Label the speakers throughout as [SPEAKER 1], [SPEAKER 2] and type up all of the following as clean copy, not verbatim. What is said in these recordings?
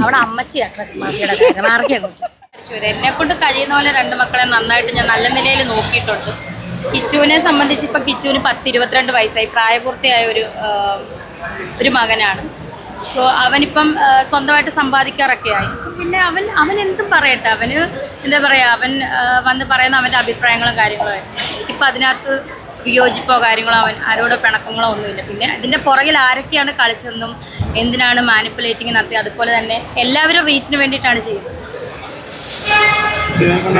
[SPEAKER 1] അവിടെ അമ്മച്ചിയാണ് എന്നെ കൊണ്ട് കഴിയുന്ന പോലെ രണ്ട് മക്കളെ നന്നായിട്ട് ഞാൻ നല്ല നിലയിൽ നോക്കിയിട്ടുണ്ട്. കിച്ചുവിനെ സംബന്ധിച്ച് ഇപ്പം കിച്ചുവിന് 10-22 വയസ്സായി, പ്രായപൂർത്തിയായ ഒരു മകനാണ്. സോ അവനിപ്പം സ്വന്തമായിട്ട് സമ്പാദിക്കാറൊക്കെ ആയി. പിന്നെ അവൻ എന്തും പറയട്ടെ, അവന് എന്താ പറയുക, അവൻ വന്ന് പറയുന്ന അവൻ്റെ അഭിപ്രായങ്ങളും കാര്യങ്ങളുമായിരുന്നു. എനിക്കിപ്പോൾ അതിനകത്ത് വിയോജിപ്പോ കാര്യങ്ങളോ ആരോടോ പിണക്കങ്ങളോ ഒന്നുമില്ല. പിന്നെ ഇതിൻ്റെ പുറകിൽ ആരൊക്കെയാണ് കളിച്ചതെന്നും എന്തിനാണ് മാനിപ്പുലേറ്റിങ് നടത്തിയത്, അതുപോലെ തന്നെ എല്ലാവരും റീച്ചിന് വേണ്ടിയിട്ടാണ് ചെയ്യുന്നത്.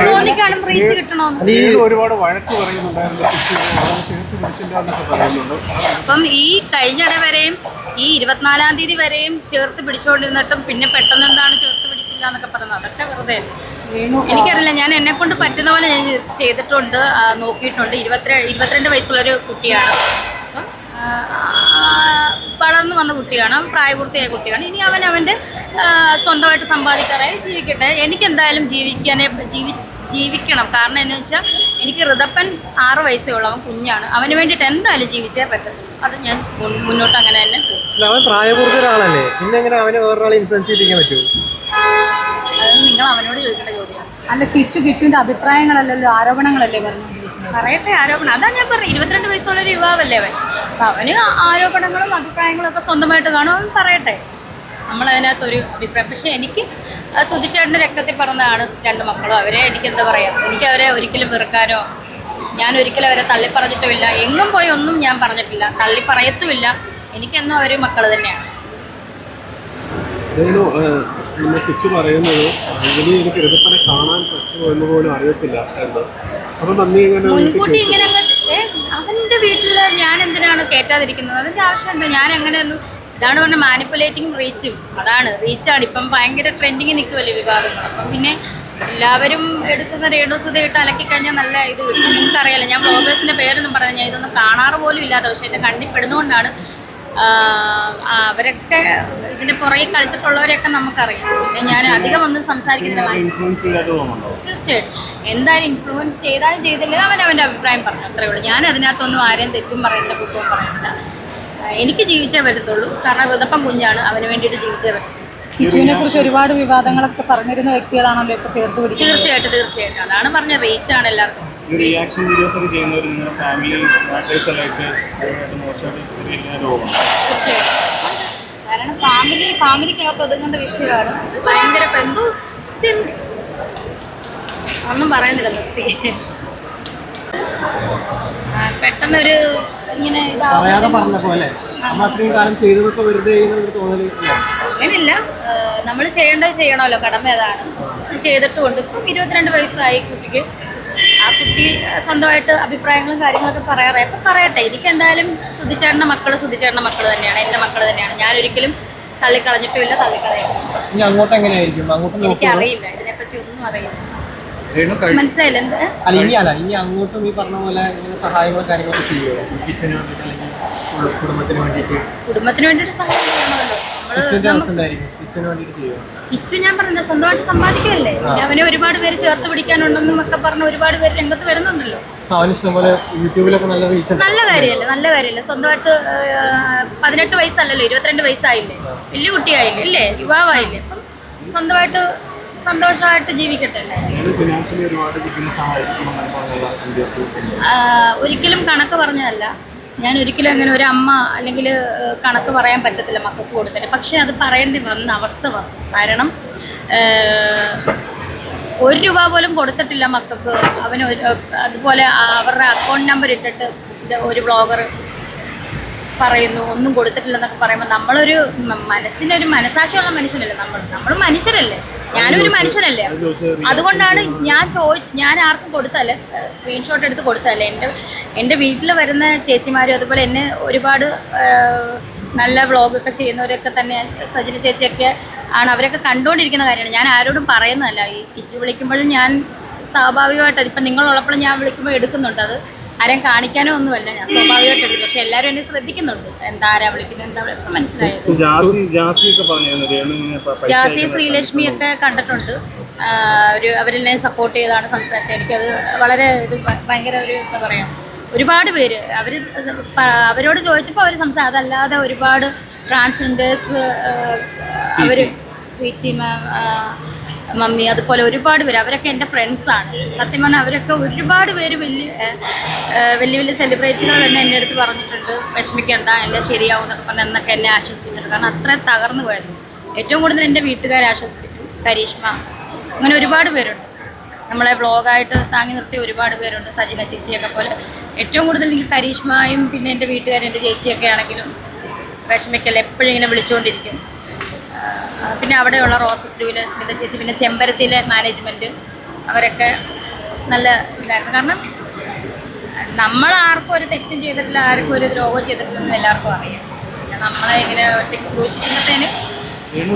[SPEAKER 1] ധോണിക്കാണ് റീച്ച് കിട്ടണമെന്ന്
[SPEAKER 2] ഒരുപാട് വഴക്ക് പറയുന്നുണ്ടായിരുന്നു.
[SPEAKER 1] അപ്പം ഈ കഴിഞ്ഞിട വരെയും ഈ 24-ാം തീയതി വരെയും ചേർത്ത് പിടിച്ചുകൊണ്ടിരുന്നിട്ടും പിന്നെ പെട്ടെന്ന് എന്താണ് ചേർത്ത് പിടിക്കില്ല എന്നൊക്കെ പറയുന്നത്, അതൊക്കെ വെറുതെ. എനിക്കറിയില്ല, ഞാൻ എന്നെ കൊണ്ട് പറ്റുന്ന പോലെ ഞാൻ ചെയ്തിട്ടുണ്ട്, നോക്കിയിട്ടുണ്ട്. 22 വയസ്സുള്ളൊരു കുട്ടിയാണ്, വളർന്നു വന്ന കുട്ടിയാണ്, പ്രായപൂർത്തിയായ കുട്ടിയാണ്. ഇനി അവൻ്റെ സ്വന്തമായിട്ട് സമ്പാദിക്കാറായി ജീവിക്കട്ടെ. എനിക്കെന്തായാലും ജീവിക്കണം. കാരണം എന്താണെന്ന് വെച്ചാൽ എനിക്ക് ഋതപ്പൻ 6 വയസ്സേ ഉള്ളൂ, അവൻ കുഞ്ഞാണ്. അവന് വേണ്ടിയിട്ട് എന്തായാലും ജീവിച്ചേ പറ്റും. അത് ഞാൻ മുന്നോട്ട് അങ്ങനെ തന്നെ പോകും.
[SPEAKER 2] അവൻ പ്രായപൂർത്തി ഒരാളല്ലേ, പിന്നെ എങ്ങനെ അവനെ വേറൊരാളെ ഇൻഫ്ലുവൻസ് ചെയ്യിപ്പിക്കാൻ പറ്റുമോ?
[SPEAKER 1] അത് നിങ്ങൾ അവനോട് ചോദിക്കേണ്ട ചോദ്യമാണ്.
[SPEAKER 3] അല്ല, കിച്ചുവിന്റെ അഭിപ്രായങ്ങളല്ലല്ലോ, ആരോപണങ്ങളല്ലേ
[SPEAKER 1] പറയട്ടെ. ആരോപണം അതാ ഞാൻ പറഞ്ഞു, 22 വയസ്സുള്ളൊരു യുവാവല്ലേ അവൻ. അപ്പം അവന് ആരോപണങ്ങളും അഭിപ്രായങ്ങളും ഒക്കെ സ്വന്തമായിട്ട് കാണും, അവൻ പറയട്ടെ. നമ്മളതിനകത്തൊരു അഭിപ്രായം. പക്ഷേ എനിക്ക് സുധിച്ചേട്ടൻ്റെ രക്തത്തിൽ പറഞ്ഞതാണ് 2 മക്കളും. അവരെ എനിക്കെന്താ പറയുക, എനിക്കവരെ ഒരിക്കലും വെറുക്കാനോ, ഞാൻ ഒരിക്കലും അവരെ തള്ളിപ്പറഞ്ഞിട്ടുമില്ല. എങ്ങും പോയി ഒന്നും ഞാൻ പറഞ്ഞിട്ടില്ല, തള്ളിപ്പറയത്തുമില്ല. എനിക്കെന്നും അവർ മക്കൾ തന്നെയാണ്.
[SPEAKER 2] കിച്ചു പറയുന്നത് എനിക്ക് ഋതുപ്പനെ കാണാൻ പറ്റുമോ എന്ന് പോലും അറിയത്തില്ല എന്ന്.
[SPEAKER 1] മുൻകൂട്ടി ഇങ്ങനെ അവൻ്റെ വീട്ടിൽ ഞാൻ എന്തിനാണ് കയറ്റാതിരിക്കുന്നത്? അതിൻ്റെ ആവശ്യം എന്താ? ഞാൻ അങ്ങനെയൊന്നും, ഇതാണ് പറഞ്ഞ മാനിപ്പുലേറ്റിങ്ങും റീച്ചും. അതാണ് റീച്ചാണ് ഇപ്പം ഭയങ്കര ട്രെൻഡിങ് നിൽക്കുമല്ലേ വിവാദങ്ങൾ. അപ്പം പിന്നെ എല്ലാവരും എടുക്കുന്ന രേണുസുധയിട്ട് അലക്കിക്കഴിഞ്ഞാൽ നല്ല ഇത് കിട്ടും. നിങ്ങൾക്കറിയാലോ, ഞാൻ വ്ളോഗേഴ്സിൻ്റെ പേരൊന്നും പറഞ്ഞാൽ ഞാൻ ഇതൊന്നും കാണാറ് പോലും ഇല്ലാത്ത, പക്ഷേ എൻ്റെ കണ്ണിൽ പെടുന്നതുകൊണ്ടാണ്. അവരൊക്കെ ഇതിൻ്റെ പുറകെ കളിച്ചിട്ടുള്ളവരെയൊക്കെ നമുക്കറിയാം. പിന്നെ ഞാൻ അധികം ഒന്നും സംസാരിക്കുന്നില്ല. തീർച്ചയായിട്ടും എന്തായാലും ഇൻഫ്ലുവൻസ് ചെയ്താലും ചെയ്തില്ല, അവൻ്റെ അഭിപ്രായം പറഞ്ഞു, അത്രേ ഉള്ളൂ. ഞാൻ അതിനകത്തൊന്നും ആരെയും തെറ്റും പറയുന്നില്ല, കുറ്റവും പറയുന്നില്ല. എനിക്ക് ജീവിച്ചേ പറ്റത്തുള്ളൂ. കാരണം ഋതപ്പം കുഞ്ഞാണ്, അവന് വേണ്ടിയിട്ട് ജീവിച്ചേ പറ്റും.
[SPEAKER 3] കിച്ചുവിനെ കുറിച്ച് ഒരുപാട് വിവാദങ്ങളൊക്കെ പറഞ്ഞിരുന്ന വ്യക്തികളാണല്ലോ ഇപ്പൊ ചേർത്ത് പിടിക്കുന്നത്.
[SPEAKER 1] തീർച്ചയായിട്ടും അതാണ് പറഞ്ഞ റീച്ചാണ് എല്ലാവർക്കും. കാരണം ഫാമിലിക്കകത്ത് ഒതുങ്ങേണ്ട വിഷയമാണ്. അത് ഭയങ്കര ഒന്നും പറയുന്നില്ല, നിർത്തി. പെട്ടെന്നൊരു ഇങ്ങനെ അങ്ങനെയില്ല. നമ്മൾ ചെയ്യേണ്ടത് ചെയ്യണമല്ലോ, കടമ ഏതാണ് ചെയ്തിട്ടുമുണ്ട്. ഇപ്പം 22 വയസ്സായി കുട്ടിക്ക്. ആ കുട്ടി സ്വന്തമായിട്ട് അഭിപ്രായങ്ങളും കാര്യങ്ങളൊക്കെ പറയാറായി. അപ്പം പറയട്ടെ. എനിക്ക് എന്തായാലും സുധിച്ചേട്ടൻ്റെ മക്കൾ തന്നെയാണ്, എൻ്റെ മക്കൾ തന്നെയാണ്. ഞാനൊരിക്കലും തള്ളിക്കളഞ്ഞിട്ടുമില്ല, തള്ളിക്കളയാം. എനിക്കറിയില്ല, ഇതിനെപ്പറ്റി ഒന്നും അറിയില്ല. മനസ്സിലായില്ല എന്ത്?
[SPEAKER 2] ഇനി അങ്ങോട്ടും ഈ പറഞ്ഞ പോലെ സഹായങ്ങളും കാര്യങ്ങളൊക്കെ ചെയ്യുമോ കുടുംബത്തിന്
[SPEAKER 1] വേണ്ടിയിട്ട് സഹായം ചെയ്യണമല്ലോ. കിച്ചു ഞാൻ പറഞ്ഞ സ്വന്തമായിട്ട് സമ്പാദിക്കല്ലേ. അവനെ ഒരുപാട് പേര് ചേർത്ത് പിടിക്കാനുണ്ടെന്നും ഒക്കെ പറഞ്ഞ് ഒരുപാട് പേര് രംഗത്ത് വരുന്നുണ്ടല്ലോ. നല്ല കാര്യമല്ലേ. സ്വന്തമായിട്ട് 18 വയസ്സല്ലല്ലോ, 22 വയസ്സായില്ലേ, വലിയ കുട്ടിയായില്ലേ, അല്ലേ, യുവാവായില്ലേ. അപ്പം സ്വന്തമായിട്ട് സന്തോഷമായിട്ട് ജീവിക്കട്ടെ. ഒരിക്കലും കണക്ക് പറഞ്ഞതല്ല. ഞാൻ ഒരിക്കലും അങ്ങനെ ഒരു അമ്മ അല്ലെങ്കിൽ കണക്ക് പറയാൻ പറ്റത്തില്ല മക്കൾക്ക് കൊടുത്തിട്ട്. പക്ഷേ അത് പറയേണ്ടി വന്ന അവസ്ഥ വന്നു. കാരണം 1 രൂപ പോലും കൊടുത്തിട്ടില്ല മക്കൾക്ക്. അവന് അതുപോലെ അവരുടെ അക്കൗണ്ട് നമ്പർ ഇട്ടിട്ട് ഒരു വ്ളോഗർ പറയുന്നു ഒന്നും കൊടുത്തിട്ടില്ലെന്നൊക്കെ പറയുമ്പോൾ നമ്മളൊരു മനസ്സിനൊരു മനസാക്ഷിയുള്ള മനുഷ്യനല്ലേ. നമ്മൾ മനുഷ്യരല്ലേ, ഞാനും ഒരു മനുഷ്യനല്ലേ. അതുകൊണ്ടാണ് ഞാൻ ആർക്കും കൊടുത്തല്ല, സ്ക്രീൻഷോട്ട് എടുത്ത് കൊടുത്തല്ലേ. എൻ്റെ വീട്ടിൽ വരുന്ന ചേച്ചിമാരും അതുപോലെ എന്നെ ഒരുപാട് നല്ല വ്ളോഗൊക്കെ ചെയ്യുന്നവരൊക്കെ തന്നെ, സജിന ചേച്ചിയൊക്കെ ആണ്, അവരൊക്കെ കണ്ടുകൊണ്ടിരിക്കുന്ന കാര്യമാണ്. ഞാൻ ആരോടും പറയുന്നതല്ല. ഈ കിച്ചു വിളിക്കുമ്പോഴും ഞാൻ സ്വാഭാവികമായിട്ട് ഇപ്പം നിങ്ങളുള്ളപ്പോഴും ഞാൻ വിളിക്കുമ്പോൾ എടുക്കുന്നുണ്ട്. അത് ആരെയും കാണിക്കാനോ ഒന്നുമല്ല, ഞാൻ സ്വാഭാവികമായിട്ട് എടുക്കും. പക്ഷെ എല്ലാവരും എന്നെ ശ്രദ്ധിക്കുന്നുണ്ട്, എന്താരാ വിളിക്കുന്നത്, എന്താ മനസ്സിലായത്. ജാസി ശ്രീലക്ഷ്മിയൊക്കെ കണ്ടിട്ടുണ്ട്. അവരെന്നെ സപ്പോർട്ട് ചെയ്താണ് സംസാരിച്ചത്. എനിക്കത് വളരെ ഭയങ്കര ഒരു എന്താ പറയുക, ഒരുപാട് പേര് അവരോട് ചോദിച്ചപ്പോൾ അവർ അതല്ലാതെ ഒരുപാട് ട്രാൻസ്ജെൻഡേഴ്സ് അവർ സ്വീറ്റി മാം, മമ്മി, അതുപോലെ ഒരുപാട് പേര്, അവരൊക്കെ എൻ്റെ ഫ്രണ്ട്സാണ്. സത്യം പറഞ്ഞാൽ അവരൊക്കെ ഒരുപാട് പേര് വലിയ വലിയ സെലിബ്രിറ്റികൾ തന്നെ എൻ്റെ അടുത്ത് പറഞ്ഞിട്ടുണ്ട്, വിഷമിക്കേണ്ട, എല്ലാം ശരിയാവും എന്നൊക്കെ പറഞ്ഞ് എന്നൊക്കെ എന്നെ ആശ്വസിപ്പിച്ചിട്ടുണ്ട്. കാരണം അത്രയും തകർന്നു പോയിരുന്നു. ഏറ്റവും കൂടുതൽ എൻ്റെ വീട്ടുകാരെ ആശ്വസിപ്പിച്ചു, കരീഷ്മ, അങ്ങനെ ഒരുപാട് പേരുണ്ട്. നമ്മളെ വ്ളോഗായിട്ട് താങ്ങി നിർത്തിയ ഒരുപാട് പേരുണ്ട്, സജിന ചേച്ചിയൊക്കെ പോലെ. ഏറ്റവും കൂടുതൽ എനിക്ക് കരീഷ്മയും പിന്നെ എൻ്റെ വീട്ടുകാരും എൻ്റെ ചേച്ചിയൊക്കെ ആണെങ്കിലും വിഷമിക്കൽ എപ്പോഴും ഇങ്ങനെ വിളിച്ചുകൊണ്ടിരിക്കും. പിന്നെ അവിടെയുള്ള റോസസ് ലൂവിലെ സ്മിത ചേച്ചി, പിന്നെ ചെമ്പരത്തിയിലെ മാനേജ്മെൻറ്റ്, അവരൊക്കെ നല്ല ഇതായിരുന്നു. കാരണം നമ്മൾ ആർക്കും ഒരു തെറ്റും ചെയ്തിട്ടില്ല, ആർക്കും ഒരു ദ്രോഹം ചെയ്തിട്ടില്ലെന്ന് എല്ലാവർക്കും അറിയാം. പിന്നെ നമ്മളെ ഇങ്ങനെ ഒറ്റയ്ക്ക് ക്രൂശിക്കുമ്പോഴത്തേന്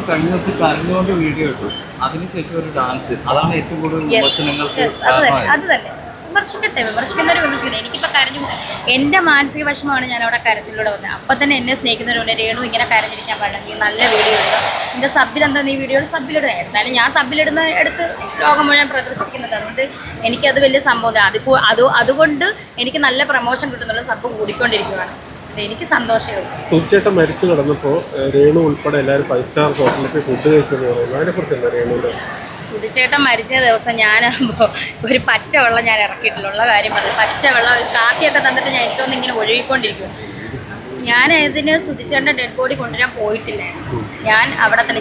[SPEAKER 4] കഴിഞ്ഞ ദിവസം കരഞ്ഞുകൊണ്ട് വീഡിയോ ഇട്ടു, അതിനുശേഷം ഒരു ഡാൻസ്, അതാണ് ഏറ്റവും കൂടുതൽ വിമർശനങ്ങൾക്ക്
[SPEAKER 1] അത് തന്നെ വിമർശിക്കുന്നവർ വിമർശിക്കുന്നത്. എനിക്കിപ്പോൾ കരഞ്ഞു, എൻ്റെ മാനസിക വിഷമമാണ് ഞാൻ അവിടെ കരച്ചിലൂടെ വന്നത്. അപ്പം തന്നെ എന്നെ സ്നേഹിക്കുന്നവരുണ്ട്, രേണു ഇങ്ങനെ കരഞ്ഞിരിക്കാൻ പാടില്ല, നല്ല വീഡിയോ ഇടുക, എൻ്റെ സബിലെന്താ നീ വീഡിയോ സബിലിടുക. എന്തായാലും ഞാൻ സബിലിടുന്ന എടുത്ത് ലോകം മുഴുവൻ പ്രദർശിപ്പിക്കുന്നത്, അതുകൊണ്ട് എനിക്കത് വലിയ സംഭവം. അതുകൊണ്ട് എനിക്ക് നല്ല പ്രമോഷൻ കിട്ടുന്നുള്ള സബ് കൂടിക്കൊണ്ടിരിക്കുകയാണ്. എനിക്ക് സന്തോഷമേ.
[SPEAKER 2] സുധിച്ചേട്ടൻ മരിച്ചു കിടന്നപ്പോൾ രേണു ഉൾപ്പെടെ എല്ലാവരും 5 സ്റ്റാർ ഹോട്ടലിൽ ഫുഡ് കഴിച്ചെന്ന് പറയുന്നത്, അതിനെക്കുറിച്ച് എന്താ രേണുവിൻ്റെ?
[SPEAKER 1] സുധിച്ചേട്ടൻ മരിച്ച ദിവസം ഞാനാകുമ്പോൾ ഒരു പച്ചവെള്ളം ഞാൻ ഇറക്കിയിട്ടുള്ള കാര്യം പറഞ്ഞു. പച്ചവെള്ളം ഒരു കാപ്പിയൊക്കെ തന്നിട്ട് ഞാൻ എനിക്കൊന്ന് ഇങ്ങനെ ഒഴുകിക്കൊണ്ടിരിക്കും. ഞാൻ ഇതിന് സുധിച്ചേട്ടൻ്റെ ഡെഡ് ബോഡി കൊണ്ടുവരാൻ പോയിട്ടില്ലായിരുന്നു. ഞാൻ അവിടെ തന്നെ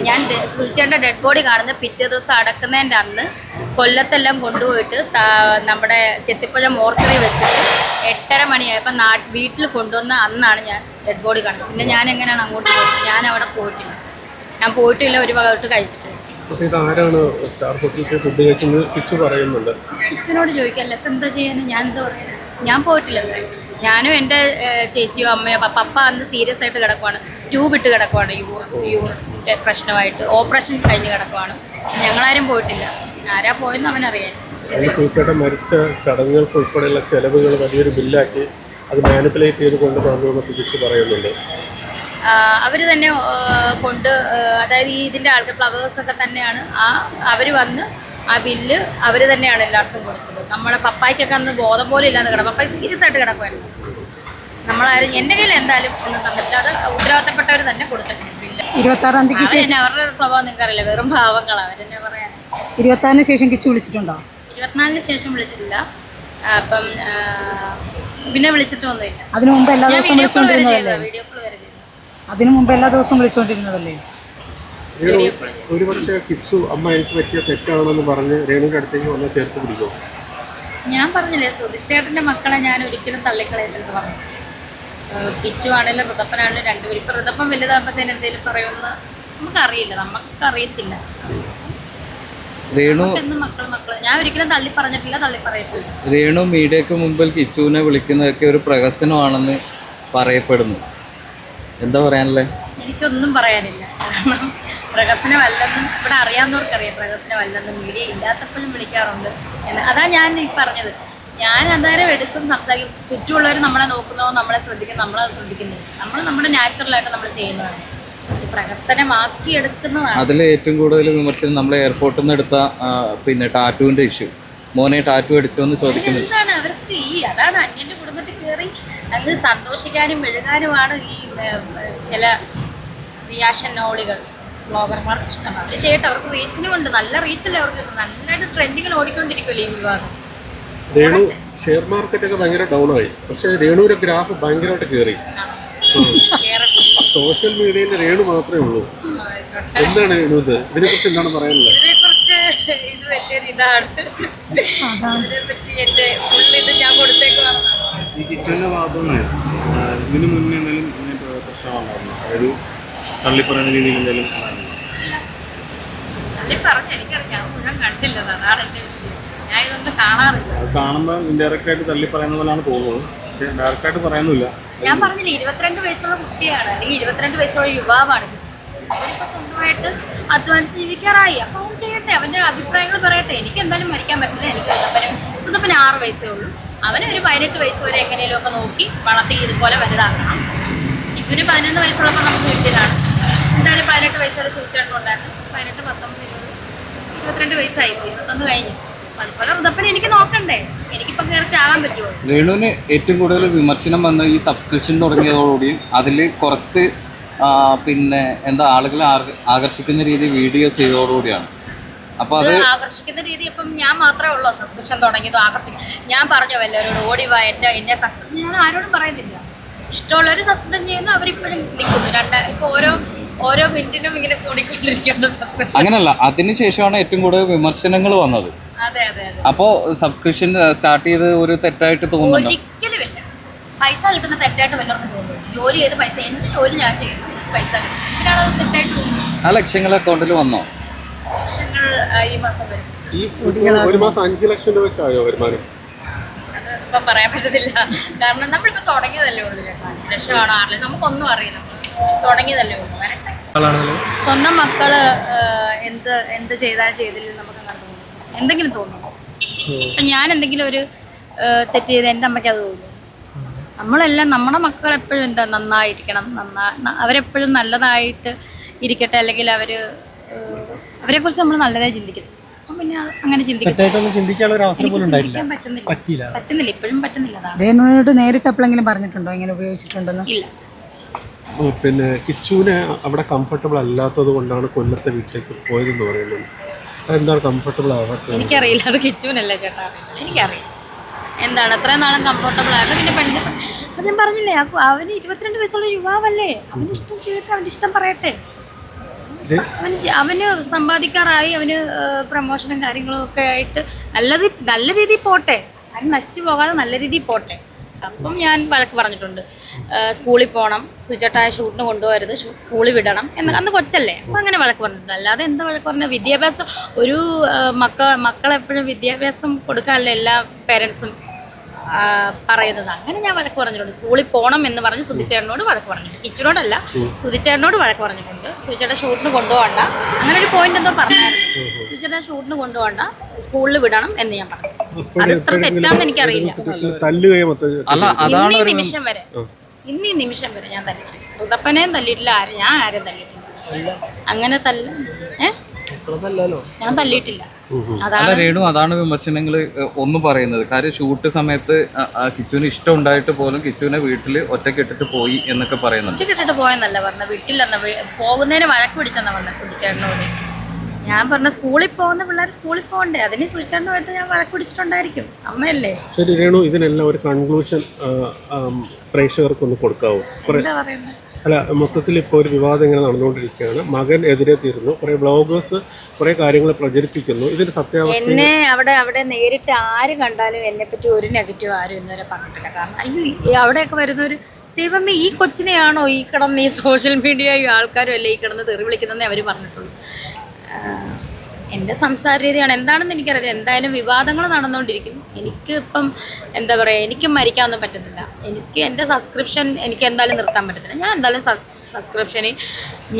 [SPEAKER 1] സുധിച്ചേട്ടൻ്റെ ഡെഡ് ബോഡി കാണുന്ന പിറ്റേ ദിവസം അടക്കുന്നതിൻ്റെ അന്ന് കൊല്ലത്തെല്ലാം കൊണ്ടുപോയിട്ട് നമ്മുടെ ചെത്തിപ്പുഴ മോർച്ചറി വെച്ചിട്ട് 8:30 മണിയായപ്പോൾ വീട്ടിൽ കൊണ്ടുവന്ന അന്നാണ് ഞാൻ ഡെഡ് ബോഡി കാണുന്നത്. പിന്നെ ഞാൻ എങ്ങനെയാണ് അങ്ങോട്ട് പോകുന്നത്? ഞാൻ അവിടെ പോയിട്ടില്ല, ഞാൻ പോയിട്ടില്ല, ഒരു വകട്ട് കഴിച്ചിട്ടില്ല.
[SPEAKER 2] ആരാണ് സ്റ്റാർ ഹോട്ടലിൽ ഫുഡ് കഴിക്കുന്നത് കിച്ചു പറയുന്നുണ്ട്.
[SPEAKER 1] കിച്ചുവിനോട് ചോദിക്കാമല്ലോ, ഇപ്പം എന്താ ചെയ്യാൻ, ഞാൻ എന്താ പറയുക? ഞാൻ പോയിട്ടില്ല. ഞാനും എൻ്റെ ചേച്ചിയോ അമ്മയോ പപ്പ അന്ന് സീരിയസ് ആയിട്ട് കിടക്കുവാണ്, ട്യൂബ് ഇട്ട് കിടക്കുവാണ്, യൂറിൻ്റെ പ്രശ്നമായിട്ട് ഓപ്പറേഷൻ കഴിഞ്ഞ് കിടക്കുവാണ്. ഞങ്ങളാരും പോയിട്ടില്ല. ആരാ പോയെന്ന് അവനറിയാൻ.
[SPEAKER 2] സുധിച്ചേട്ടൻ മരിച്ച ചടങ്ങുകൾക്ക് ഉൾപ്പെടെയുള്ള ചെലവുകൾ വലിയൊരു ബില്ലാക്കി അത് മാനിപ്പുലേറ്റ് ചെയ്ത് കൊണ്ട് തന്നു കിച്ചു പറയുന്നുണ്ട്.
[SPEAKER 1] അവർ തന്നെ അതായത് ഇതിൻ്റെ ആൾക്കാർ ഫ്ലവേഴ്സൊക്കെ തന്നെയാണ് അവർ വന്ന് ആ ബില്ല് അവർ തന്നെയാണ് എല്ലാവർക്കും കൊടുത്തത്. നമ്മുടെ പപ്പായ്ക്കൊക്കെ അന്ന് ബോധം പോലും ഇല്ലാതെ കിടക്കും, പപ്പായ സീരിയസ് ആയിട്ട് കിടക്കുമായിരുന്നു. നമ്മളാരും എൻ്റെ കയ്യിൽ എന്തായാലും ഒന്നും തന്നിട്ടില്ല, അത് ഉത്തരവാദിത്തപ്പെട്ടവർ തന്നെ കൊടുത്തിട്ടുണ്ട് ബില്ല്.
[SPEAKER 3] 26-ാം തീയതി
[SPEAKER 1] അവരുടെ സ്വഭാവം നിങ്ങൾക്ക് അറിയില്ല, വെറും ഭാവങ്ങളാണ് അവരെന്നെ പറയാൻ.
[SPEAKER 3] 26-ന് ശേഷം കിച്ചു വിളിച്ചിട്ടുണ്ടോ?
[SPEAKER 1] 24-ന് ശേഷം വിളിച്ചിട്ടില്ല. അപ്പം പിന്നെ വിളിച്ചിട്ടൊന്നുമില്ല.
[SPEAKER 3] അതിനു മുമ്പ് എല്ലാ ദിവസവും വിളിച്ചുകൊണ്ടിരുന്നതല്ലേ?
[SPEAKER 1] വീഡിയോ കോൾ വരെ ചെയ്തു.
[SPEAKER 3] അതിനു മുമ്പ് എല്ലാ ദിവസവും വിളിച്ചുകൊണ്ടിരുന്നതല്ലേ?
[SPEAKER 2] ഒരുപക്ഷെ കിച്ചു അമ്മ എനിക്ക് പറ്റിയ തെറ്റാണെന്ന് പറഞ്ഞ് രേണുവിൻ്റെ അടുത്തേക്ക് വന്ന് ചേർത്ത് പിടിക്കുമോ?
[SPEAKER 1] ഞാൻ പറഞ്ഞില്ലേ, സുധിച്ചേട്ടൻ്റെ മക്കളെ ഞാൻ ഒരിക്കലും തള്ളിക്കളയരുതെന്ന് പറഞ്ഞു. കിച്ചു ആണെങ്കിലും ഋതപ്പനാണെങ്കിലും രണ്ടുപേരും. ഇപ്പം ഋതപ്പം വലുതാകുമ്പോഴത്തേന് എന്തെങ്കിലും പറയുമെന്ന് നമുക്കറിയില്ല, നമുക്കറിയത്തില്ല.
[SPEAKER 4] രേണു
[SPEAKER 1] ഞാൻ ഒരിക്കലും തള്ളി പറഞ്ഞിട്ടില്ല, തള്ളി പറയത്തില്ല.
[SPEAKER 4] രേണു മീഡിയക്ക് മുമ്പിൽ കിച്ചുവിനെ വിളിക്കുന്നതൊക്കെ ഒരു പ്രഹസനമാണെന്ന് പറയപ്പെടുന്നു, എന്താ പറയാനല്ലേ?
[SPEAKER 1] എനിക്കൊന്നും പറയാനില്ല. കാരണം പ്രഹസനമല്ലെന്നും ഇവിടെ അറിയാവുന്നവർക്കറിയാം പ്രഹസനമല്ലെന്നും. മീഡിയ ഇല്ലാത്തപ്പോഴും വിളിക്കാറുണ്ട് എന്ന്. അതാ ഞാൻ ഈ പറഞ്ഞത്. ഞാൻ അന്നേരം എടുക്കും, സംസാരിക്കും. ചുറ്റുമുള്ളവർ നമ്മളെ നോക്കുന്നതോ നമ്മളെ ശ്രദ്ധിക്കും, നമ്മളത് ശ്രദ്ധിക്കുന്നില്ല. നമ്മൾ നമ്മുടെ നാച്ചുറലായിട്ട് നമ്മൾ ചെയ്യുന്നതാണ്, പ്രഹസനമാക്കി എടുക്കുന്നതാണ്.
[SPEAKER 4] അതിൽ ഏറ്റവും കൂടുതൽ വിമർശനം നമ്മൾ എയർപോർട്ടിൽ നിന്ന് എടുത്ത പിന്നെ ടാറ്റുവിൻ്റെ ഇഷ്യൂ. മോനെ ടാറ്റു അടിച്ചോ എന്ന് ചോദിക്കുന്നത്
[SPEAKER 1] എന്താണ് അവർക്ക് അതാണ് അന്യൻ്റെ കുടുംബത്തിൽ കയറി അത് സന്തോഷിക്കാനും മെഴുകാനുമാണ് ഈ ചില റിയാക്ഷൻ നോളികൾ ബ്ലോഗർമാർക്ക് ഇഷ്ടം. അവർ ചെയ്യട്ടെ, അവർക്ക് റീച്ചിനും ഉണ്ട്, നല്ല റീച്ചല്ലേ അവർക്ക്, നല്ലതായിട്ട് ട്രെൻഡിങ്ങിൽ ഓടിക്കൊണ്ടിരിക്കുമല്ലോ ഈ വിവാദം.
[SPEAKER 2] രേണു ഷെയർ മാർക്കറ്റൊക്കെ ഭയങ്കര ഡൗൺ ആയി, പക്ഷേ രേണുവിൻ്റെ ഗ്രാഫ് ഭയങ്കരമായിട്ട് കയറി. സോഷ്യൽ മീഡിയയിൽ രേണു മാത്രമേ ഉള്ളൂ. എന്താണ് രേണു ഇതിനെക്കുറിച്ച് എന്താണ് പറയാനുള്ളത്?
[SPEAKER 1] ഇതിനെക്കുറിച്ച് ഇത് വലിയൊരു ഇതാണ്, ഇതിനെപ്പറ്റി എൻ്റെ ഫുൾ ഇത് ഞാൻ കൊടുത്തേക്കുവാണെന്നാണ്.
[SPEAKER 2] ഈ കിച്ചൻ്റെ ഭാഗത്തുനിന്ന് ഇതിന് മുന്നേ എന്തെങ്കിലും പ്രശ്നമാണോ? അതായത് തള്ളിപ്പറയുന്ന രീതിയിൽ എന്തെങ്കിലും
[SPEAKER 1] തള്ളി പറഞ്ഞ് എനിക്കറിയാം, മുഴുവൻ കണ്ടില്ലത്, അതാണ് എൻ്റെ വിഷയം. ഞാൻ ഇതൊന്നും കാണാറില്ല.
[SPEAKER 2] കാണുമ്പോൾ ഇൻഡയറക്റ്റ് ആയിട്ട് തള്ളി പറയുന്ന പോലെയാണ് തോന്നുന്നത്, പക്ഷേ ഡയറക്റ്റ് ആയിട്ട് പറയുന്നില്ല.
[SPEAKER 1] ഞാൻ പറഞ്ഞില്ല, 22 വയസ്സുള്ള കുട്ടിയാണ്, അല്ലെങ്കിൽ 22 വയസ്സുള്ള യുവാവാണ്. അവനിപ്പോൾ സ്വന്തമായിട്ട് അധ്വാനിച്ച് ജീവിക്കാറായി. അപ്പോൾ അവൻ ചെയ്യട്ടെ, അവൻ്റെ അഭിപ്രായങ്ങൾ പറയട്ടെ. എനിക്ക് എന്തായാലും മരിക്കാൻ പറ്റില്ല. എനിക്ക് ഋതപ്പന് 6 വയസ്സേ ഉള്ളൂ. അവനെ ഒരു 18 വയസ്സ് വരെ എങ്ങനെയൊക്കെ നോക്കി വളർത്തി ഇതുപോലെ വലുതാക്കണം. ഇവന് 11 വയസ്സുള്ളപ്പോൾ നമുക്ക് വീട്ടിലാണ്. എന്തായാലും 18 വയസ്സ് വരെ സൂക്ഷിച്ചിട്ടുണ്ടായിരുന്നു. 18, 19, 20, 22 വയസ്സായി, 21 കഴിഞ്ഞു. അതുപോലെ ഋതപ്പനെ എനിക്ക് നോക്കണ്ടേ, എനിക്കിപ്പോൾ കയറി ചാകാൻ പറ്റുമോ?
[SPEAKER 4] രേണുവിന് ഏറ്റവും കൂടുതൽ വിമർശനം വന്ന ഈ സബ്സ്ക്രിപ്ഷൻ തുടങ്ങിയതോടുകൂടി അതിൽ കുറച്ച് പിന്നെ എന്താ ആളുകളെ ആകർഷിക്കുന്ന രീതി വീഡിയോ ചെയ്തതോടുകൂടിയാണ്. അപ്പോൾ അത്
[SPEAKER 1] ആകർഷിക്കുന്ന രീതി ഇപ്പം ഞാൻ മാത്രമേ ഉള്ളൂ സബ്സ്ക്രിപ്ഷൻ തുടങ്ങിയത് ആകർഷിക്കും. ഞാൻ പറഞ്ഞോ എല്ലാവരോടും ഓടിവാ എന്നെ സബ്സ്ക്രിപ്ഷൻ ഞാൻ ആരോടും പറയുന്നില്ല. ഇഷ്ടമുള്ളവർ സബ്സ്ക്രൈബ് ചെയ്യുന്നു, അവരിപ്പോഴും നിൽക്കുന്നു. ഇപ്പോൾ ഓരോ മിനിറ്റിനും ഇങ്ങനെ കൂടിക്കൊണ്ടിരിക്കുന്ന സബ്സ്ക്രൈബ്.
[SPEAKER 4] അങ്ങനല്ല, അതിനുശേഷമാണ് ഏറ്റവും കൂടുതൽ വിമർശനങ്ങൾ വന്നത്.
[SPEAKER 1] അതെ അതെ അതെ.
[SPEAKER 4] അപ്പോൾ സബ്സ്ക്രിപ്ഷൻ സ്റ്റാർട്ട് ചെയ്ത് ഒരു തെറ്റായിട്ട് തോന്നുന്നുണ്ടോ?
[SPEAKER 1] ഒരിക്കലുമില്ല. പൈസ കിട്ടുന്ന തെറ്റായിട്ട് വല്ലവർക്കും തോന്നുന്നു. ജോലി ചെയ്ത് പൈസ, എന്ത് ജോലി ഞാൻ ചെയ്യുന്നു പൈസ കിട്ടും, എന്തിനാണ് അത് തെറ്റായിട്ട് തോന്നുന്നത്?
[SPEAKER 4] ആ ലക്ഷങ്ങൾ അക്കൗണ്ടിൽ വന്നോ?
[SPEAKER 1] ലക്ഷങ്ങൾ ഈ മാസം വരും.
[SPEAKER 2] ഈ ഒരു മാസം 5 ലക്ഷം രൂപ വെച്ചായോ വരുമാനം?
[SPEAKER 1] അത് ഇപ്പം പറയാൻ പറ്റത്തില്ല. കാരണം നമ്മളിപ്പോൾ തുടങ്ങിയതല്ലേ ഉള്ളൂ ചേട്ടാ. 5 ലക്ഷമാണോ 6 ലക്ഷം നമുക്കൊന്നും അറിയില്ല. നമ്മൾ തുടങ്ങിയതല്ലേ ഉള്ളൂ. വരട്ടെ. സ്വന്തം മക്കള് എന്ത് ചെയ്താലും ചെയ്തില്ലെന്ന് നമുക്ക് അങ്ങനെ തോന്നും, എന്തെങ്കിലും തോന്നും. അപ്പം ഞാൻ എന്തെങ്കിലും ഒരു തെറ്റ് ചെയ്ത് എൻ്റെ അമ്മയ്ക്ക് അത് തോന്നും. നമ്മളെല്ലാം നമ്മുടെ മക്കൾ എപ്പോഴും എന്താ നന്നായിരിക്കണം, അവരെപ്പോഴും നല്ലതായിട്ട് ഇരിക്കട്ടെ, അല്ലെങ്കിൽ അവരെക്കുറിച്ച് നമ്മൾ നല്ലതായി ചിന്തിക്കട്ടെ. അപ്പം പിന്നെ അങ്ങനെ
[SPEAKER 5] ചിന്തിക്കാനുള്ള അവസരം പോലും
[SPEAKER 1] പറ്റുന്നില്ല, ഇപ്പോഴും പറ്റുന്നില്ല.
[SPEAKER 3] രേണുവിനോട് നേരിട്ട് എപ്പോഴെങ്കിലും പറഞ്ഞിട്ടുണ്ടോ ഇങ്ങനെ ഉപയോഗിച്ചിട്ടുണ്ടെന്ന്?
[SPEAKER 1] ഇല്ല.
[SPEAKER 2] പിന്നെ കിച്ചുവിനെ അവിടെ കംഫർട്ടബിൾ അല്ലാത്തത് കൊണ്ടാണ് കൊല്ലത്തെ വീട്ടിലേക്ക് പോയതെന്ന് പറയുന്നത്. അതെന്താണ് കംഫർട്ടബിൾ ആവാത്തത്?
[SPEAKER 1] എനിക്കറിയില്ല. അത് കിച്ചുവിനല്ലേ ചേട്ടാ, എനിക്കറിയാം എന്താണ് അത്രയും നാളും കംഫർട്ടബിൾ ആയിരുന്നു. പിന്നെ അത് ഞാൻ പറഞ്ഞില്ലേ, അവന് 22 വയസ്സുള്ള യുവാവല്ലേ, അവന് ഇഷ്ടം ചെയ്തിട്ട് അവൻ്റെ ഇഷ്ടം പറയട്ടെ. അവന് സമ്പാദിക്കാറായി, അവന് പ്രമോഷനും കാര്യങ്ങളും ഒക്കെ ആയിട്ട് നല്ല രീതിയിൽ പോട്ടെ, അവന് നശിച്ചു പോകാതെ നല്ല രീതിയിൽ പോട്ടെ. അപ്പം ഞാൻ വഴക്ക് പറഞ്ഞിട്ടുണ്ട്. സ്കൂളിൽ പോകണം, സുചേട്ടായ ഷൂട്ടിന് കൊണ്ടുപോകരുത്, സ്കൂളിൽ വിടണം അന്ന് കൊച്ചല്ലേ. അപ്പം അങ്ങനെ വഴക്ക് പറഞ്ഞിട്ടുണ്ട്. അല്ലാതെ എന്താ വഴക്ക് പറഞ്ഞാൽ വിദ്യാഭ്യാസം ഒരു മക്കളെപ്പോഴും വിദ്യാഭ്യാസം കൊടുക്കാനല്ലേ എല്ലാ പേരൻസും പറയുന്നത്. അങ്ങനെ ഞാൻ വഴക്ക് പറഞ്ഞിട്ടുണ്ട്. സ്കൂളിൽ പോകണം എന്ന് പറഞ്ഞ് സുധിച്ചേട്ടനോട് വഴക്ക് പറഞ്ഞിട്ടുണ്ട്. കിച്ചനോടല്ല, സുധിച്ചേട്ടനോട് വഴക്ക് പറഞ്ഞിട്ടുണ്ട്. സുധിച്ചേട്ടൻ ഷൂട്ടിന് കൊണ്ടുപോകണ്ട, അങ്ങനെ ഒരു പോയിന്റ് എന്തോ പറഞ്ഞായിരുന്നു. സുധിച്ചേട്ടൻ ഷൂട്ടിന് കൊണ്ടുപോകണ്ട, സ്കൂളിൽ വിടണം എന്ന് ഞാൻ പറഞ്ഞു. അത് ഇത്ര തെറ്റാന്ന് എനിക്കറിയില്ല. ഇന്നീ നിമിഷം വരെ ഞാൻ തല്ലിട്ടില്ല. ഋതപ്പനെയും തല്ലിയിട്ടില്ല, ഞാൻ ആരെയും തല്ലിയിട്ടില്ല. അങ്ങനെ ഞാൻ തല്ലിയിട്ടില്ല.
[SPEAKER 4] അല്ല രേണു, അതാണ് വിമർശനങ്ങൾ ഒന്ന് പറയുന്നത്. കാര്യം ഷൂട്ട് സമയത്ത് കിച്ചുവിന് ഇഷ്ടം ഉണ്ടായിട്ട് പോലും കിച്ചുവിനെ വീട്ടിൽ ഒറ്റക്കിട്ടിട്ട് പോയി എന്നൊക്കെ പറയുന്നുണ്ട്.
[SPEAKER 1] ഒറ്റക്കിട്ടിട്ട് പോയെന്നല്ല പറഞ്ഞത്, വീട്ടിലെന്ന പോകുന്നതിന് വഴക്ക് പിടിച്ചെന്നാ പറഞ്ഞത് സുധിച്ചേട്ടനോട്. ഞാൻ പറഞ്ഞ സ്കൂളിൽ പോകുന്ന പിള്ളേർ സ്കൂളിൽ പോകണ്ടേ, അതിന് സുധിച്ചേട്ടനുമായിട്ട് ഞാൻ വഴക്ക് പിടിച്ചിട്ടുണ്ടായിരിക്കും, അമ്മയല്ലേ.
[SPEAKER 2] ശരി രേണു, ഇതിനെല്ലാം ഒരു കൺക്ലൂഷൻ പ്രേക്ഷകർക്കൊന്ന് കൊടുക്കാവോ?
[SPEAKER 1] എന്താ പറയുന്നത്?
[SPEAKER 2] അല്ല, മൊത്തത്തിൽ ഇപ്പോൾ ഒരു വിവാദം ഇങ്ങനെ നടന്നുകൊണ്ടിരിക്കുകയാണ്. മകൻ എതിരെ തീരുന്നു, കുറേ ബ്ലോഗേഴ്സ് കുറേ കാര്യങ്ങൾ പ്രചരിപ്പിക്കുന്നു. ഇതിന്റെ സത്യാവസ്ഥ
[SPEAKER 1] എന്നെ അവിടെ നേരിട്ട് ആര് കണ്ടാലും എന്നെപ്പറ്റി ഒരു നെഗറ്റീവ് ആരും ഇന്നുവരെ പറഞ്ഞിട്ടില്ല. കാരണം അവിടെയൊക്കെ വരുന്നൊരു ദൈവമേ, ഈ കൊച്ചിനെയാണോ ഈ കിടന്ന് ഈ സോഷ്യൽ മീഡിയ ആൾക്കാരും അല്ലേ ഈ കിടന്ന് തെറി വിളിക്കുന്നതെന്നേ അവർ പറഞ്ഞിട്ടുള്ളൂ. എൻ്റെ സംസാര രീതിയാണ് എന്താണെന്ന് എനിക്കറിയാം. എന്തായാലും വിവാദങ്ങൾ നടന്നുകൊണ്ടിരിക്കും. എനിക്ക് ഇപ്പം എന്താ പറയുക, എനിക്ക് മരിക്കാനൊന്നും പറ്റത്തില്ല. എനിക്ക് എൻ്റെ സബ്സ്ക്രിപ്ഷൻ എനിക്ക് എന്തായാലും നിർത്താൻ പറ്റത്തില്ല. ഞാൻ എന്തായാലും സബ്സ്ക്രിപ്ഷന്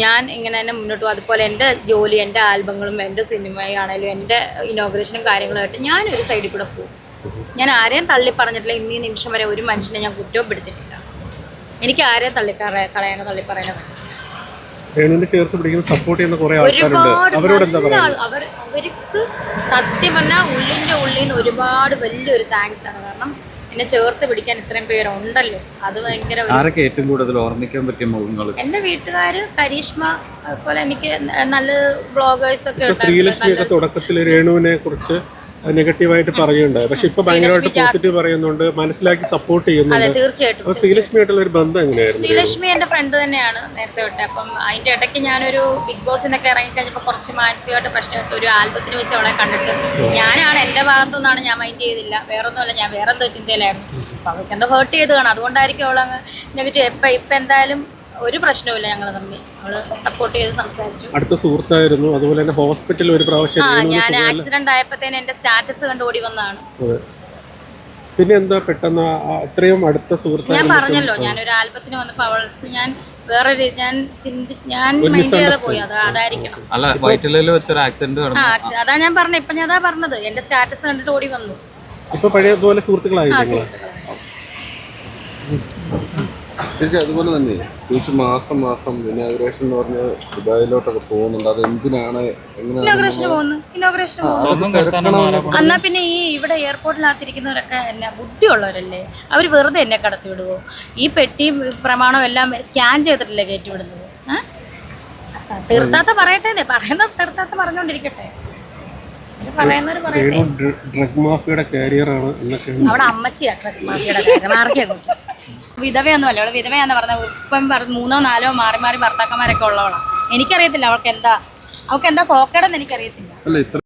[SPEAKER 1] ഞാൻ ഇങ്ങനെ തന്നെ മുന്നോട്ട് പോകും. അതുപോലെ എൻ്റെ ജോലി, എൻ്റെ ആൽബങ്ങളും എൻ്റെ സിനിമയാണേലും എൻ്റെ ഇനോഗ്രേഷനും കാര്യങ്ങളുമായിട്ട് ഞാനൊരു സൈഡിൽ കൂടെ പോകും. ഞാൻ ആരെയും തള്ളി പറഞ്ഞിട്ടില്ല. ഇന്നീ നിമിഷം വരെ ഒരു മനുഷ്യനെ ഞാൻ കുറ്റപ്പെടുത്തിയിട്ടില്ല. എനിക്ക് ആരെയും കളയാനോ തള്ളി പറയാനോ പറ്റില്ല.
[SPEAKER 2] രേണുവിനെ ചേർത്ത് പിടിക്കുന്ന സപ്പോർട്ട് ചെയ്യുന്ന കുറേ ആൾക്കാരുണ്ട്. അവരോട് എന്താ പറയുക?
[SPEAKER 1] അവർക്ക് സത്യം പറഞ്ഞാൽ ഉള്ളിൻ്റെ ഉള്ളിൽ നിന്ന് ഒരുപാട് വലിയൊരു താങ്ക്സ് ആണ്. കാരണം എന്നെ ചേർത്ത് പിടിക്കാൻ ഇത്രയും പേരുണ്ടല്ലോ, അത് ഭയങ്കര.
[SPEAKER 4] ആരൊക്കെ ഏറ്റവും കൂടുതൽ ഓർമ്മിക്കാൻ പറ്റിയ മുഖങ്ങൾ?
[SPEAKER 1] എൻ്റെ വീട്ടുകാര്, കരീഷ്മ, അതുപോലെ എനിക്ക് നല്ല ബ്ലോഗേഴ്സ് ഒക്കെ
[SPEAKER 2] ശ്രീലക്ഷ്മിയൊക്കെ തുടക്കത്തിൽ രേണുവിനെ കുറിച്ച് നെഗറ്റീവായിട്ട് പറയുന്നുണ്ട്. പക്ഷെ ഇപ്പൊ ഭയങ്കരമായിട്ട് പോസിറ്റീവ് പറയുന്നുണ്ട്, മനസ്സിലാക്കി സപ്പോർട്ട് ചെയ്യുന്നുണ്ട്.
[SPEAKER 1] തീർച്ചയായിട്ടും.
[SPEAKER 2] ശ്രീലക്ഷ്മിയായിട്ടുള്ള ഒരു ബന്ധം എങ്ങനെയായിരുന്നു?
[SPEAKER 1] ശ്രീലക്ഷ്മി എൻ്റെ ഫ്രണ്ട് തന്നെയാണ് നേരത്തെ തൊട്ട്. അപ്പം അതിൻ്റെ ഇടയ്ക്ക് ഞാനൊരു ബിഗ് ബോസിനൊക്കെ ഇറങ്ങിക്കഴിഞ്ഞപ്പോൾ കുറച്ച് മാനസികമായിട്ട് പ്രശ്നമായിട്ട് ഒരു ആൽബത്തിന് വെച്ച് അവളെ കണ്ടിട്ട് ഞാനാണ് എൻ്റെ ഭാഗത്തുനിന്നാണ് ഞാൻ മൈൻഡ് ചെയ്തില്ല. വേറൊന്നുമല്ല, ഞാൻ വേറെ എന്തോ ചിന്തയിലായിരുന്നു. അപ്പോൾ അവൾക്ക് എന്തോ ഹേർട്ട് ചെയ്ത് കാണാം, അതുകൊണ്ടായിരിക്കും അവളങ്ങ് നെഗറ്റീവ്. ഇപ്പം എന്തായാലും ഒരു പ്രശ്നവുമില്ല, ഞങ്ങൾ തമ്മിൽ അവള് സപ്പോർട്ട് ചെയ്ത് സംസാരിച്ചു.
[SPEAKER 2] അടുത്ത സുഹൃത്തായിരുന്നു. അതുപോലെ തന്നെ ഹോസ്പിറ്റലിൽ ഒരു പ്രാവശ്യം
[SPEAKER 1] ഞാൻ ആക്സിഡന്റ് ആയപ്പോഴത്തേന് എന്റെ സ്റ്റാറ്റസ് കണ്ട് ഓടി വന്നതാണ്.
[SPEAKER 2] പിന്നെ എന്താ പെട്ടെന്ന് ഇത്രയും അടുത്ത സുഹൃത്ത്?
[SPEAKER 1] ഞാൻ പറഞ്ഞല്ലോ, ഞാനൊരു ആൽബത്തിന് വന്നപ്പോൾ അവൾക്ക് ഞാൻ വേറെ ഞാൻ മൈൻഡ് ചെയ്ത് പോയി. അതായിരിക്കണം.
[SPEAKER 4] അല്ല, വൈറ്റിലയിൽ വെച്ചൊരു ആക്സിഡന്റ് നടന്നു.
[SPEAKER 1] അതാ ഞാൻ പറഞ്ഞത്. ഇപ്പൊ ഞാൻ അതാ പറഞ്ഞത്, എന്റെ സ്റ്റാറ്റസ് കണ്ടിട്ട് ഓടി വന്നു.
[SPEAKER 2] ഇപ്പൊ പഴയതുപോലെ സുഹൃത്തുക്കളായിരുന്നു.
[SPEAKER 6] ചേച്ചി അതുപോലെ തന്നെ ചേച്ചി മാസം ഇനോഗ്രേഷൻ എന്ന് പറഞ്ഞ് ദുബായിലോട്ടൊക്കെ പോകുന്നുണ്ട്. അത് എന്തിനാണ്,
[SPEAKER 1] ഇനോഗ്രേഷന് പോകുന്നു? എന്നാ പിന്നെ ഈ ഇവിടെ എയർപോർട്ടിനകത്തിരിക്കുന്നവരൊക്കെ എന്നെ ബുദ്ധിയുള്ളവരല്ലേ, അവർ വെറുതെ എന്നെ കടത്തി വിടുവോ? ഈ പെട്ടിയും പ്രമാണവും എല്ലാം സ്കാൻ ചെയ്തിട്ടല്ലേ കയറ്റി വിടുന്നത്. തീർത്താത്ത പറയട്ടെ, പറയുന്ന തീർത്താത്ത പറഞ്ഞോണ്ടിരിക്കട്ടെ, പറയുന്നവര് പറയട്ടെ.
[SPEAKER 2] ഡ്രഗ് മാഫിയയുടെ കാരിയറാണ് എന്നൊക്കെ
[SPEAKER 1] അവിടെ അമ്മച്ചിയാ ട്രക്ക് മാഫിയുടെ മാർക്കിയാണ്. വിധവയൊന്നും അല്ല, അവള് വിധവയാന്ന് പറഞ്ഞത്. ഇപ്പം 3 4 മാറി മാറി ഭർത്താക്കന്മാരൊക്കെ ഉള്ളവളാണ്. എനിക്കറിയത്തില്ല അവൾക്ക് എന്താ സോക്കേടെന്ന് എനിക്കറിയത്തില്ല.
[SPEAKER 6] അല്ല ഇത്ര